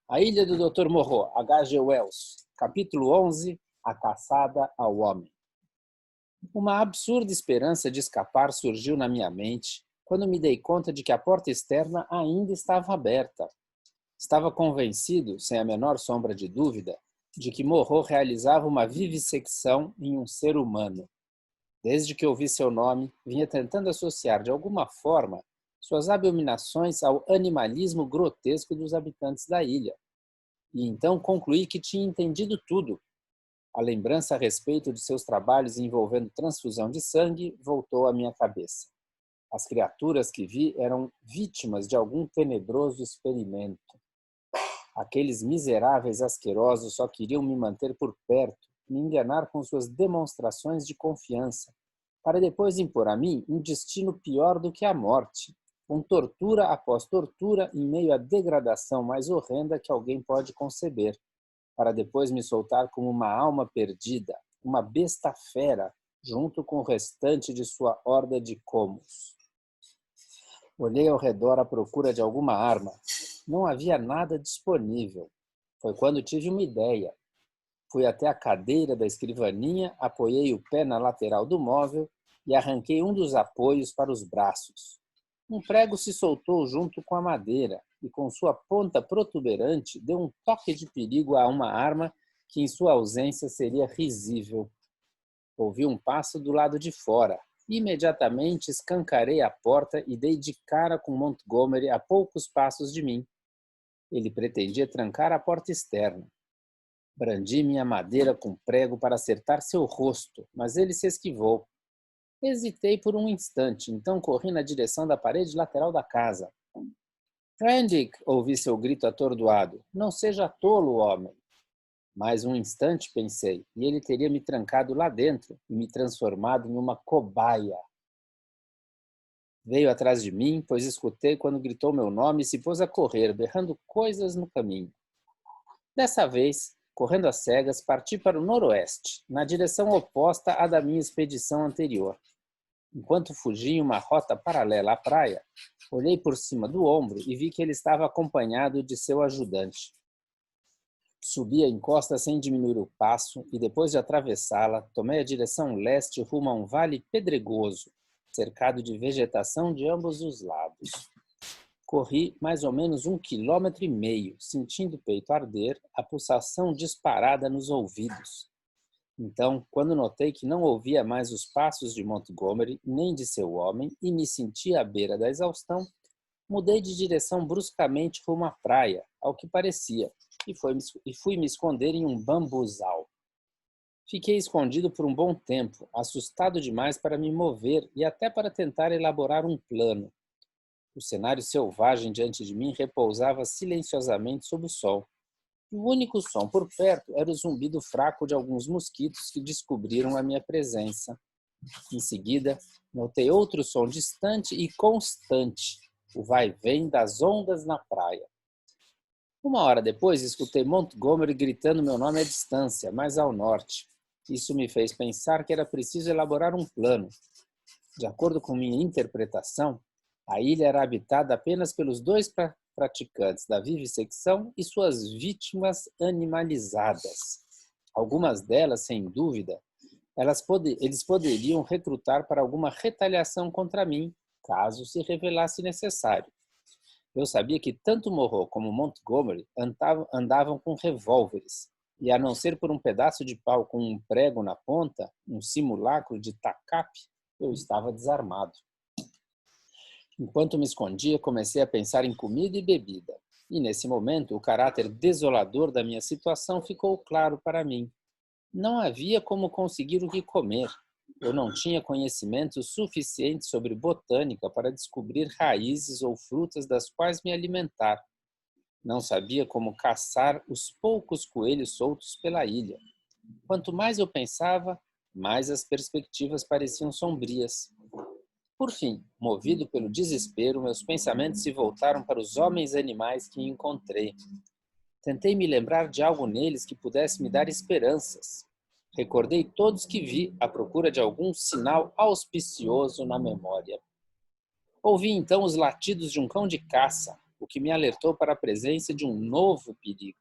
A Ilha do Dr. Moreau, H.G. Wells, capítulo 11, A Caçada ao Homem. Uma absurda esperança de escapar surgiu na minha mente quando me dei conta de que a porta externa ainda estava aberta. Estava convencido, sem a menor sombra de dúvida, de que Moreau realizava uma vivissecção em um ser humano. Desde que ouvi seu nome, vinha tentando associar de alguma forma suas abominações ao animalismo grotesco dos habitantes da ilha. E então concluí que tinha entendido tudo. A lembrança a respeito de seus trabalhos envolvendo transfusão de sangue voltou à minha cabeça. As criaturas que vi eram vítimas de algum tenebroso experimento. Aqueles miseráveis asquerosos só queriam me manter por perto, me enganar com suas demonstrações de confiança, para depois impor a mim um destino pior do que a morte, com tortura após tortura em meio à degradação mais horrenda que alguém pode conceber, para depois me soltar como uma alma perdida, uma besta fera, junto com o restante de sua horda de comos. Olhei ao redor à procura de alguma arma. Não havia nada disponível. Foi quando tive uma ideia. Fui até a cadeira da escrivaninha, apoiei o pé na lateral do móvel e arranquei um dos apoios para os braços. Um prego se soltou junto com a madeira e, com sua ponta protuberante, deu um toque de perigo a uma arma que, em sua ausência, seria risível. Ouvi um passo do lado de fora. Imediatamente escancarei a porta e dei de cara com Montgomery a poucos passos de mim. Ele pretendia trancar a porta externa. Brandi minha madeira com prego para acertar seu rosto, mas ele se esquivou. Hesitei por um instante, então corri na direção da parede lateral da casa. Prendick, ouvi seu grito atordoado. Não seja tolo, homem. Mais um instante, pensei, e ele teria me trancado lá dentro e me transformado em uma cobaia. Veio atrás de mim, pois escutei quando gritou meu nome e se pôs a correr, berrando coisas no caminho. Dessa vez, correndo às cegas, parti para o noroeste, na direção oposta à da minha expedição anterior. Enquanto fugia em uma rota paralela à praia, olhei por cima do ombro e vi que ele estava acompanhado de seu ajudante. Subi a encosta sem diminuir o passo e, depois de atravessá-la, tomei a direção leste rumo a um vale pedregoso, cercado de vegetação de ambos os lados. Corri mais ou menos 1,5 km, sentindo o peito arder, a pulsação disparada nos ouvidos. Então, quando notei que não ouvia mais os passos de Montgomery, nem de seu homem, e me sentia à beira da exaustão, mudei de direção bruscamente rumo à praia, ao que parecia, e fui me esconder em um bambuzal. Fiquei escondido por um bom tempo, assustado demais para me mover e até para tentar elaborar um plano. O cenário selvagem diante de mim repousava silenciosamente sob o sol. E o único som por perto era o zumbido fraco de alguns mosquitos que descobriram a minha presença. Em seguida, notei outro som distante e constante, o vai-vem das ondas na praia. 1 hora depois, escutei Montgomery gritando meu nome à distância, mais ao norte. Isso me fez pensar que era preciso elaborar um plano. De acordo com minha interpretação, a ilha era habitada apenas pelos 2 praticantes da vivissecção e suas vítimas animalizadas. Algumas delas, sem dúvida, eles poderiam recrutar para alguma retaliação contra mim, caso se revelasse necessário. Eu sabia que tanto Moreau como Montgomery andavam com revólveres, e a não ser por um pedaço de pau com um prego na ponta, um simulacro de tacape, eu estava desarmado. Enquanto me escondia, comecei a pensar em comida e bebida, e nesse momento o caráter desolador da minha situação ficou claro para mim. Não havia como conseguir o que comer. Eu não tinha conhecimento suficiente sobre botânica para descobrir raízes ou frutas das quais me alimentar. Não sabia como caçar os poucos coelhos soltos pela ilha. Quanto mais eu pensava, mais as perspectivas pareciam sombrias. Por fim, movido pelo desespero, meus pensamentos se voltaram para os homens e animais que encontrei. Tentei me lembrar de algo neles que pudesse me dar esperanças. Recordei todos que vi à procura de algum sinal auspicioso na memória. Ouvi então os latidos de um cão de caça, o que me alertou para a presença de um novo perigo.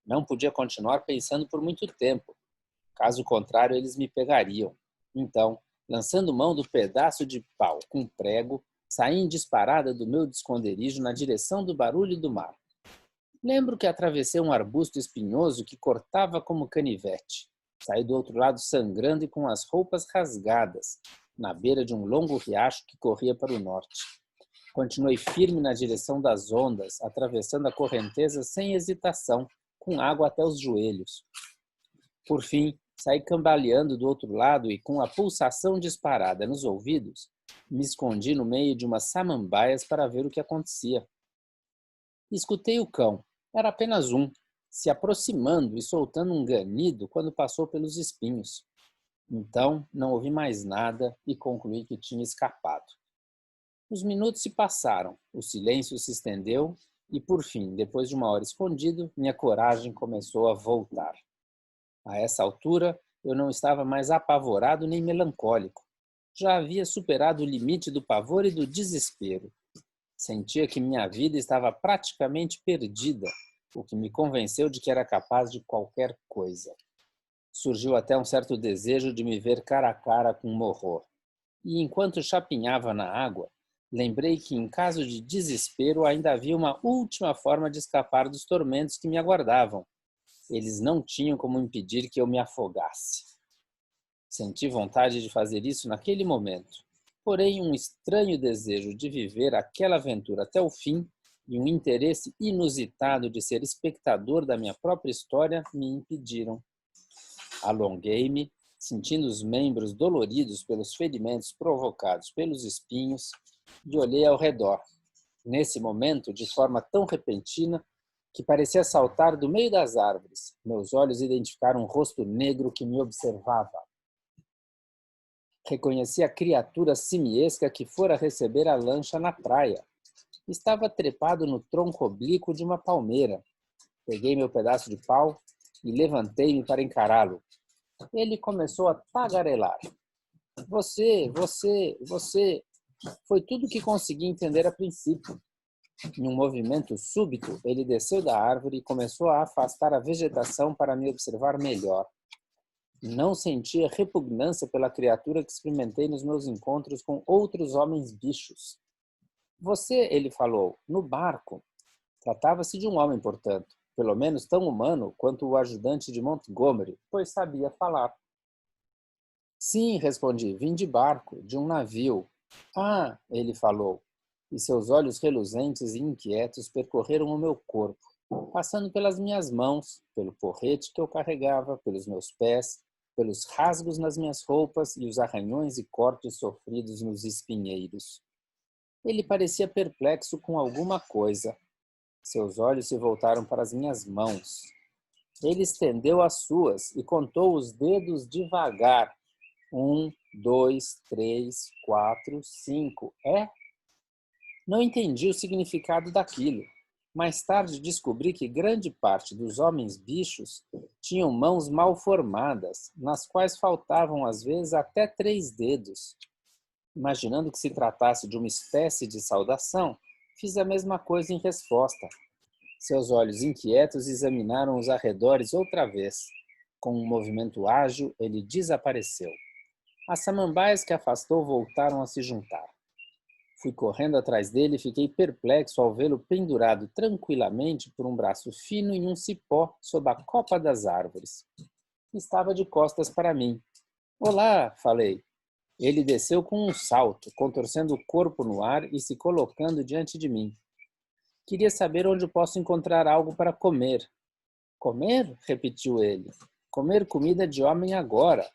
Não podia continuar pensando por muito tempo. Caso contrário, eles me pegariam. Então, lançando mão do pedaço de pau com prego, saí em disparada do meu esconderijo na direção do barulho do mar. Lembro que atravessei um arbusto espinhoso que cortava como canivete. Saí do outro lado sangrando e com as roupas rasgadas, na beira de um longo riacho que corria para o norte. Continuei firme na direção das ondas, atravessando a correnteza sem hesitação, com água até os joelhos. Por fim, saí cambaleando do outro lado e, com a pulsação disparada nos ouvidos, me escondi no meio de umas samambaias para ver o que acontecia. Escutei o cão, era apenas um, se aproximando e soltando um ganido quando passou pelos espinhos. Então, não ouvi mais nada e concluí que tinha escapado. Os minutos se passaram, o silêncio se estendeu e, por fim, depois de uma hora escondido, minha coragem começou a voltar. A essa altura, eu não estava mais apavorado nem melancólico. Já havia superado o limite do pavor e do desespero. Sentia que minha vida estava praticamente perdida, o que me convenceu de que era capaz de qualquer coisa. Surgiu até um certo desejo de me ver cara a cara com um horror. E enquanto chapinhava na água, lembrei que em caso de desespero ainda havia uma última forma de escapar dos tormentos que me aguardavam. Eles não tinham como impedir que eu me afogasse. Senti vontade de fazer isso naquele momento. Porém, um estranho desejo de viver aquela aventura até o fim e um interesse inusitado de ser espectador da minha própria história me impediram. Alonguei-me, sentindo os membros doloridos pelos ferimentos provocados pelos espinhos, e olhei ao redor. Nesse momento, de forma tão repentina, que parecia saltar do meio das árvores, meus olhos identificaram um rosto negro que me observava. Reconheci a criatura simiesca que fora receber a lancha na praia. Estava trepado no tronco oblíquo de uma palmeira. Peguei meu pedaço de pau e levantei-me para encará-lo. Ele começou a tagarelar. Você. Foi tudo que consegui entender a princípio. Em um movimento súbito, ele desceu da árvore e começou a afastar a vegetação para me observar melhor. Não sentia repugnância pela criatura que experimentei nos meus encontros com outros homens-bichos. Você, ele falou, no barco. Tratava-se de um homem, portanto, pelo menos tão humano quanto o ajudante de Montgomery, pois sabia falar. Sim, respondi, vim de barco, de um navio. Ah, ele falou, e seus olhos reluzentes e inquietos percorreram o meu corpo, passando pelas minhas mãos, pelo porrete que eu carregava, pelos meus pés, pelos rasgos nas minhas roupas e os arranhões e cortes sofridos nos espinheiros. Ele parecia perplexo com alguma coisa. Seus olhos se voltaram para as minhas mãos. Ele estendeu as suas e contou os dedos devagar. 1, 2, 3, 4, 5. É? Não entendi o significado daquilo. Mais tarde descobri que grande parte dos homens-bichos tinham mãos mal formadas, nas quais faltavam às vezes até 3 dedos. Imaginando que se tratasse de uma espécie de saudação, fiz a mesma coisa em resposta. Seus olhos inquietos examinaram os arredores outra vez. Com um movimento ágil, ele desapareceu. As samambaias que afastou voltaram a se juntar. Fui correndo atrás dele e fiquei perplexo ao vê-lo pendurado tranquilamente por um braço fino em um cipó sob a copa das árvores. Estava de costas para mim. Olá, falei. Ele desceu com um salto, contorcendo o corpo no ar e se colocando diante de mim. Queria saber onde posso encontrar algo para comer. Comer? Repetiu ele. Comer comida de homem agora.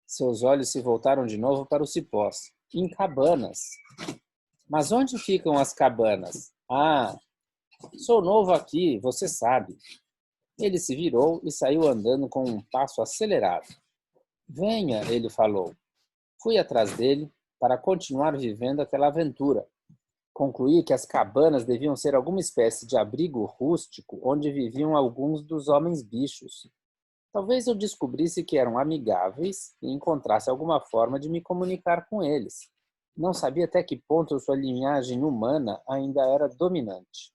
Seus olhos se voltaram de novo para os cipós. Em cabanas. Mas onde ficam as cabanas? Ah, sou novo aqui, você sabe. Ele se virou e saiu andando com um passo acelerado. Venha, ele falou. Fui atrás dele para continuar vivendo aquela aventura. Concluí que as cabanas deviam ser alguma espécie de abrigo rústico onde viviam alguns dos homens-bichos. Talvez eu descobrisse que eram amigáveis e encontrasse alguma forma de me comunicar com eles. Não sabia até que ponto sua linhagem humana ainda era dominante.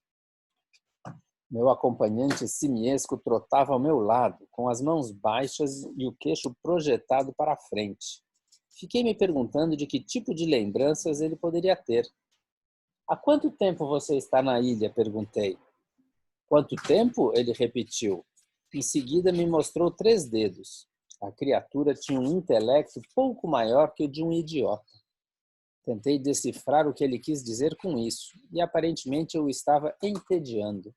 Meu acompanhante simiesco trotava ao meu lado, com as mãos baixas e o queixo projetado para a frente. Fiquei me perguntando de que tipo de lembranças ele poderia ter. Há quanto tempo você está na ilha? Perguntei. Quanto tempo? Ele repetiu. Em seguida me mostrou 3 dedos. A criatura tinha um intelecto pouco maior que o de um idiota. Tentei decifrar o que ele quis dizer com isso, e aparentemente eu o estava entediando.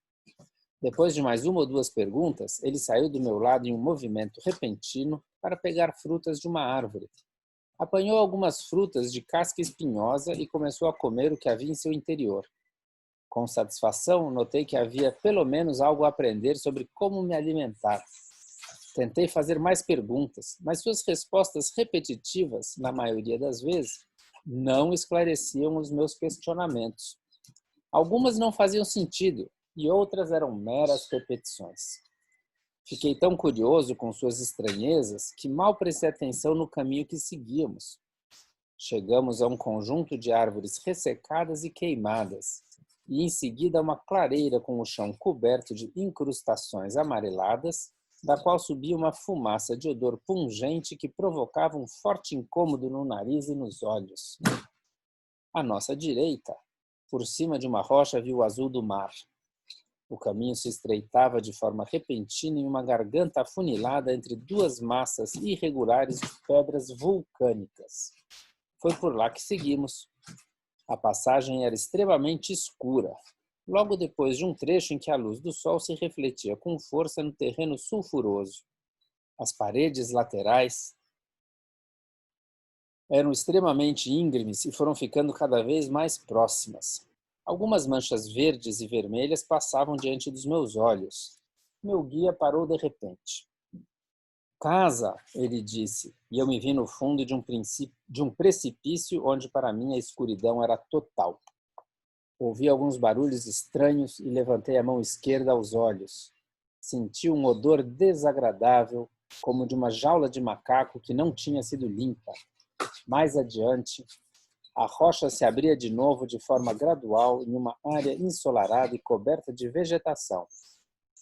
Depois de mais 1 ou 2 perguntas, ele saiu do meu lado em um movimento repentino para pegar frutas de uma árvore. Apanhou algumas frutas de casca espinhosa e começou a comer o que havia em seu interior. Com satisfação, notei que havia pelo menos algo a aprender sobre como me alimentar. Tentei fazer mais perguntas, mas suas respostas repetitivas, na maioria das vezes, não esclareciam os meus questionamentos. Algumas não faziam sentido e outras eram meras repetições. Fiquei tão curioso com suas estranhezas que mal prestei atenção no caminho que seguíamos. Chegamos a um conjunto de árvores ressecadas e queimadas, e em seguida a uma clareira com o chão coberto de incrustações amareladas, da qual subia uma fumaça de odor pungente que provocava um forte incômodo no nariz e nos olhos. À nossa direita, por cima de uma rocha, vi o azul do mar. O caminho se estreitava de forma repentina em uma garganta afunilada entre 2 massas irregulares de pedras vulcânicas. Foi por lá que seguimos. A passagem era extremamente escura, logo depois de um trecho em que a luz do sol se refletia com força no terreno sulfuroso. As paredes laterais eram extremamente íngremes e foram ficando cada vez mais próximas. Algumas manchas verdes e vermelhas passavam diante dos meus olhos. Meu guia parou de repente. Casa, ele disse, e eu me vi no fundo de um precipício onde para mim a escuridão era total. Ouvi alguns barulhos estranhos e levantei a mão esquerda aos olhos. Senti um odor desagradável, como de uma jaula de macaco que não tinha sido limpa. Mais adiante, a rocha se abria de novo de forma gradual em uma área ensolarada e coberta de vegetação.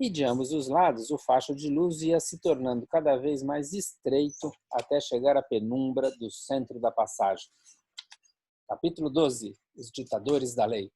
E de ambos os lados, o facho de luz ia se tornando cada vez mais estreito até chegar à penumbra do centro da passagem. Capítulo 12. Os ditadores da lei.